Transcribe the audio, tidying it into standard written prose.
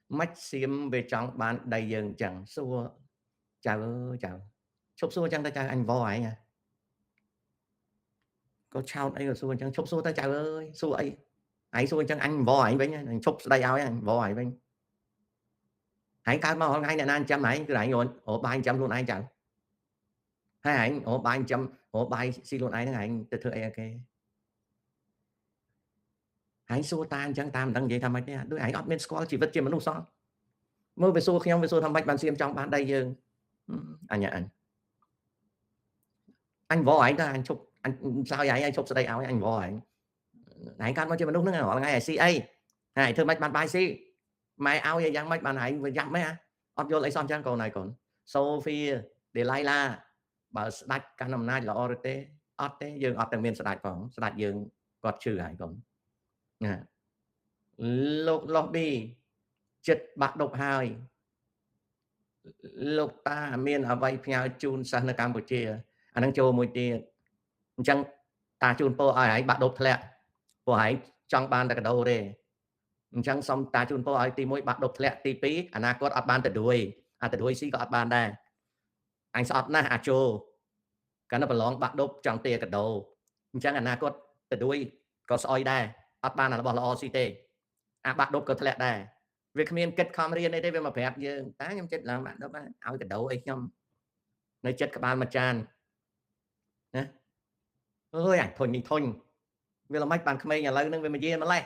mách xiêm về trong bán đầy dường chẳng xua chào ơi chào chúc xua chẳng ta chào anh vò ấy nha có chào đây là xua chẳng chúc xua ta chào ơi xua ấy xua chẳng anh vò ấy với nha chúc đây áo anh vò ấy với hãy cao mà hôm nay là anh chăm này cứ lại rồi ổ ba anh chăm luôn anh chào hai anh ổ ba anh chăm ổ ba xin luôn anh anh từ từ ok hãy xua ta chẳng tam đăng vậyทำไมเนี่ยด้วย hãy admin score ชีวิตជាមនុស្សសោះមើលវាសួរខ្ញុំវាសួរថាម៉េចបានសៀមចង់បានដីយើងអញអញវល់ឯងទៅអញឈប់អញសើចឯងឈប់ស្ដីឲ្យអញវល់ឯងឯងកើតមកជាមនុស្សហ្នឹងរាល់ថ្ងៃឲ្យស៊ីអីហើយធ្វើម៉េចបានបាយស៊ីម៉ែឲ្យយ៉ាងម៉េចបានឯងវាយ៉ាប់ម៉េចអត់យល់អីសោះចឹងកូនហើយកូនសូហ្វីដេឡៃឡាបើស្ដាច់កាន់អំណាចល្អឬទេអត់ទេយើងអត់ទាំងមានស្ដាច់ផងស្ដាច់យើងគាត់ឈឺហើយកូនណាលោកឡូប៊ីចិត្តបាក់ដប់ហើយលោកតាមានអ្វីផ្ញើជូនសិស្សនៅកម្ពុជាអានឹងចូលមួយទៀតអញ្ចឹងតាជូនពរឲ្យឯងបាក់ដប់ធ្លាក់ព្រោះឯងចង់បានតែកាដូទេអញ្ចឹងសូមតាជូនពរឲ្យទី1បាក់ដប់ធ្លាក់ទី2អនាគតអត់បានទៅដួយអាទៅដួយស៊ីក៏អត់បានដែរអញស្អប់ណាស់អាជោកាលនៅប្រឡងបាក់ដប់ចង់ទាកាដូអញ្ចឹងអនាគតទៅដួយក៏ស្អុយដែរអត់បានរបស់ល្អស៊ីទេអាបាក់ដប់ក៏ធ្លាក់ដែរវាគ្មានគិតខំរៀនអីទេវាមកប្រាប់យើងតាខ្ញុំចិត្តឡើងបាក់ដប់ឲ្យកាដូអីខ្ញុំនៅចិត្តក្បាលមួយចានណាអើយអញធុញនេះធុញវាល្មិចបានក្មេងឥឡូវហ្នឹងវាមកយាម្លេះ